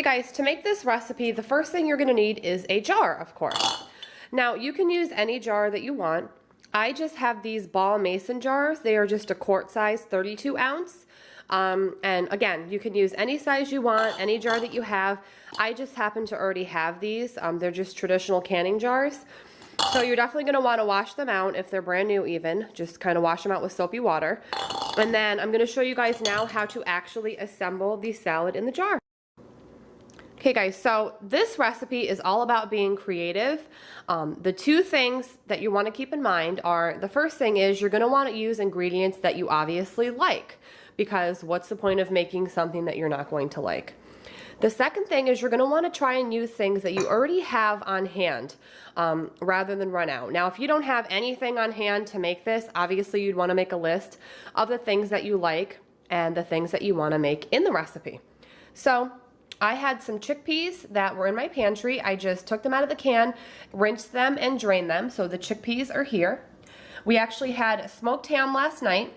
Okay guys, to make this recipe, the first thing you're gonna need is a jar, of course. Now you can use any jar that you want. I just have these ball mason jars. They are just a quart size, 32 ounce. And again, you can use any size you want, any jar that you have. I just happen to already have these. They're just traditional canning jars. So you're definitely going to want to wash them out if they're brand new even. Just kind of wash them out with soapy water. And then I'm going to show you guys now how to actually assemble the salad in the jar. Okay guys, so this recipe is all about being creative. The two things that you want to keep in mind are, the first thing is you're going to want to use ingredients that you obviously like, because what's the point of making something that you're not going to like? The second thing is you're going to want to try and use things that you already have on hand rather than run out. Now, if you don't have anything on hand to make this, obviously you'd want to make a list of the things that you like and the things that you want to make in the recipe. So I had some chickpeas that were in my pantry. I just took them out of the can, rinsed them, and drained them. So the chickpeas are here. We actually had smoked ham last night,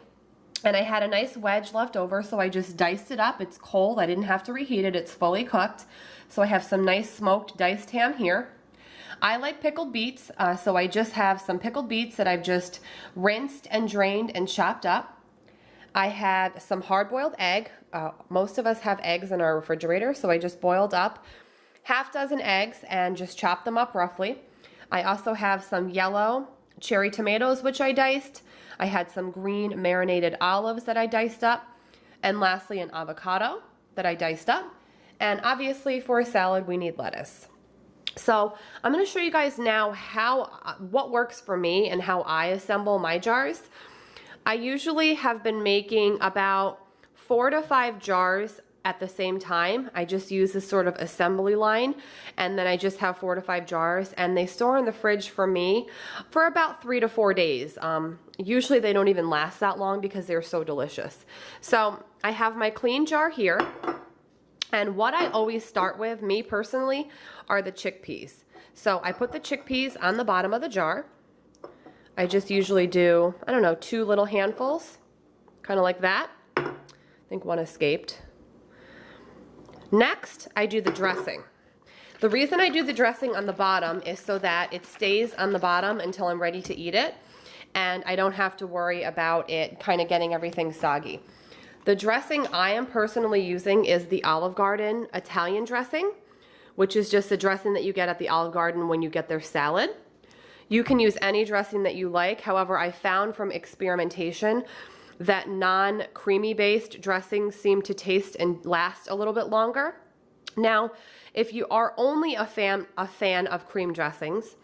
and I had a nice wedge left over, so I just diced it up. It's cold. I didn't have to reheat it. It's fully cooked. So I have some nice smoked diced ham here. I like pickled beets, so I just have some pickled beets that I've just rinsed and drained and chopped up. I had some hard-boiled egg. Most of us have eggs in our refrigerator, so I just boiled up half dozen eggs and just chopped them up roughly. I also have some yellow cherry tomatoes, which I diced. I had some green marinated olives that I diced up. And lastly, an avocado that I diced up. And obviously for a salad, we need lettuce. So I'm going to show you guys now what works for me and how I assemble my jars. I usually have been making about 4 to 5 jars at the same time. I just use this sort of assembly line, and then I just have 4 to 5 jars, and they store in the fridge for me for about 3 to 4 days. Usually they don't even last that long because they're so delicious. So I have my clean jar here, and what I always start with, me personally, are the chickpeas. So I put the chickpeas on the bottom of the jar. I just usually do, I don't know, 2 little handfuls, kind of like that. I think one escaped. Next, I do the dressing. The reason I do the dressing on the bottom is so that it stays on the bottom until I'm ready to eat it, and I don't have to worry about it kind of getting everything soggy. The dressing I am personally using is the Olive Garden Italian dressing, which is just the dressing that you get at the Olive Garden when you get their salad. You can use any dressing that you like. However, I found from experimentation that non-creamy based dressings seem to taste and last a little bit longer. Now, if you are only a fan of cream dressings,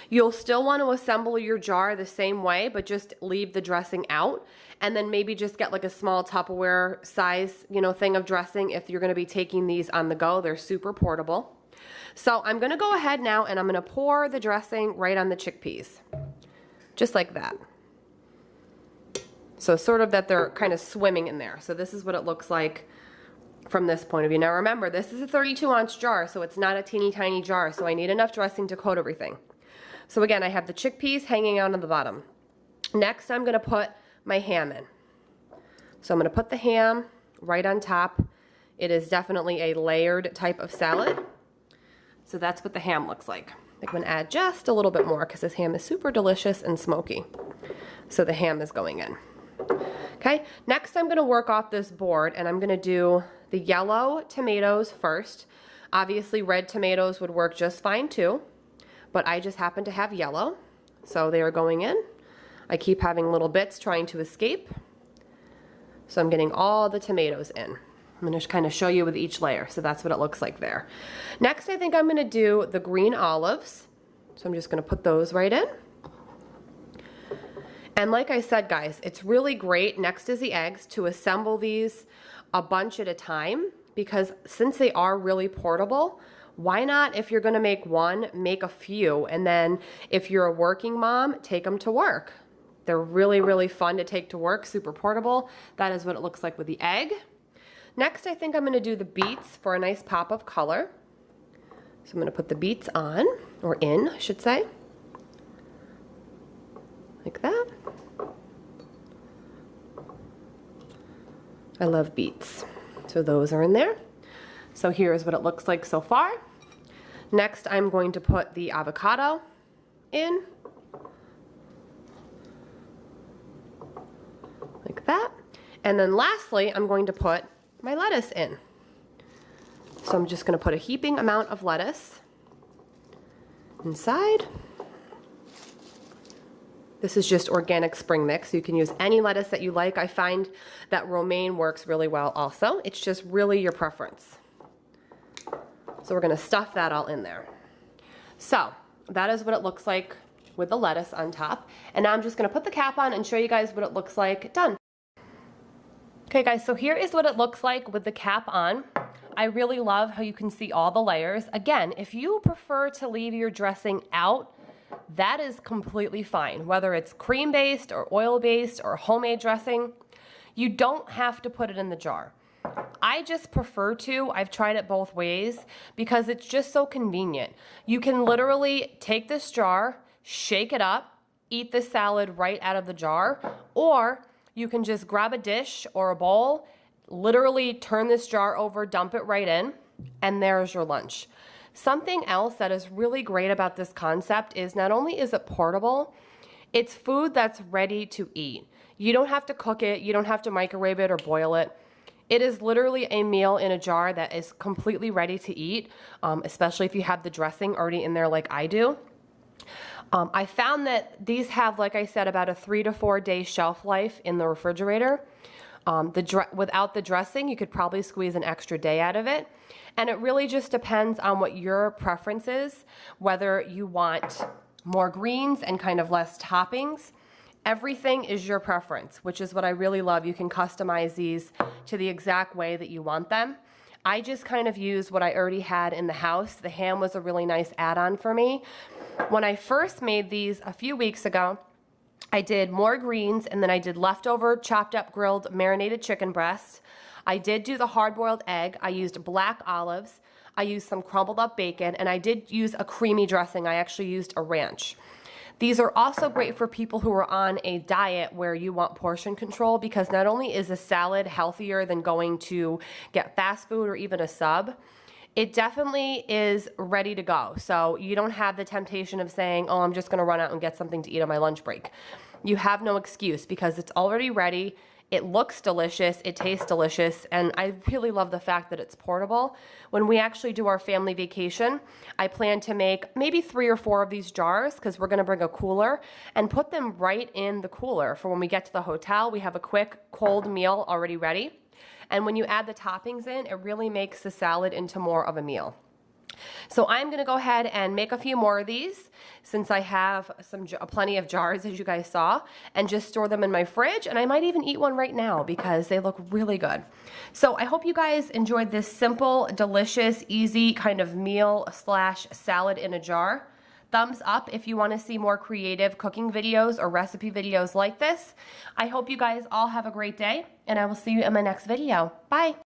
you'll still want to assemble your jar the same way, but just leave the dressing out, and then maybe just get like a small Tupperware size, thing of dressing if you're going to be taking these on the go. They're super portable. So I'm going to go ahead now and I'm going to pour the dressing right on the chickpeas, just like that. So sort of that they're kind of swimming in there. So this is what it looks like from this point of view. Now remember, this is a 32-ounce jar, so it's not a teeny tiny jar, so I need enough dressing to coat everything. So again, I have the chickpeas hanging out on the bottom. Next, I'm going to put my ham in. So I'm going to put the ham right on top. It is definitely a layered type of salad. So that's what the ham looks like. I'm going to add just a little bit more because this ham is super delicious and smoky. So the ham is going in. Okay, next I'm going to work off this board, and I'm going to do the yellow tomatoes first. Obviously red tomatoes would work just fine too, but I just happen to have yellow, so they are going in. I keep having little bits trying to escape, so I'm getting all the tomatoes in. I'm going to kind of show you with each layer, so that's what it looks like there. Next, I think I'm going to do the green olives, so I'm just going to put those right in. And like I said, guys, it's really great, next is the eggs, to assemble these a bunch at a time, because since they are really portable, why not, if you're going to make one, make a few, and then if you're a working mom, take them to work. They're really, really fun to take to work, super portable. That is what it looks like with the egg. Next, I think I'm going to do the beets for a nice pop of color. So I'm going to put the beets on, or in, I should say. Like that. I love beets. So those are in there. So here's what it looks like so far. Next, I'm going to put the avocado in, like that. And then lastly, I'm going to put my lettuce in. So I'm just going to put a heaping amount of lettuce inside. This is just organic spring mix. You can use any lettuce that you like. I find that romaine works really well also. It's just really your preference. So we're going to stuff that all in there. So that is what it looks like with the lettuce on top. And now I'm just going to put the cap on and show you guys what it looks like done. Okay guys, so here is what it looks like with the cap on. I really love how you can see all the layers. Again, if you prefer to leave your dressing out, that is completely fine. Whether it's cream-based or oil-based or homemade dressing, you don't have to put it in the jar. I just prefer to. I've tried it both ways because it's just so convenient. You can literally take this jar, shake it up, eat the salad right out of the jar, or you can just grab a dish or a bowl, literally turn this jar over, dump it right in, and there's your lunch. Something else that is really great about this concept is not only is it portable, it's food that's ready to eat. You don't have to cook it, you don't have to microwave it or boil it. It is literally a meal in a jar that is completely ready to eat, especially if you have the dressing already in there like I do. I found that these have, like I said, about a 3 to 4 day shelf life in the refrigerator. Without the dressing, you could probably squeeze an extra day out of it. And it really just depends on what your preference is, whether you want more greens and kind of less toppings. Everything is your preference, which is what I really love. You can customize these to the exact way that you want them. I just kind of used what I already had in the house. The ham was a really nice add-on for me. When I first made these a few weeks ago, I did more greens, and then I did leftover chopped up grilled marinated chicken breasts. I did do the hard-boiled egg. I used black olives. I used some crumbled up bacon, and I did use a creamy dressing. I actually used a ranch. These are also great for people who are on a diet where you want portion control, because not only is a salad healthier than going to get fast food or even a sub, it definitely is ready to go. So you don't have the temptation of saying, oh, I'm just going to run out and get something to eat on my lunch break. You have no excuse because it's already ready. It looks delicious, it tastes delicious, and I really love the fact that it's portable. When we actually do our family vacation, I plan to make maybe 3 or 4 of these jars because we're gonna bring a cooler and put them right in the cooler for when we get to the hotel. We have a quick cold meal already ready. And when you add the toppings in, it really makes the salad into more of a meal. So I'm going to go ahead and make a few more of these since I have plenty of jars, as you guys saw, and just store them in my fridge. And I might even eat one right now because they look really good. So I hope you guys enjoyed this simple, delicious, easy kind of meal / salad in a jar. Thumbs up if you want to see more creative cooking videos or recipe videos like this. I hope you guys all have a great day, and I will see you in my next video. Bye.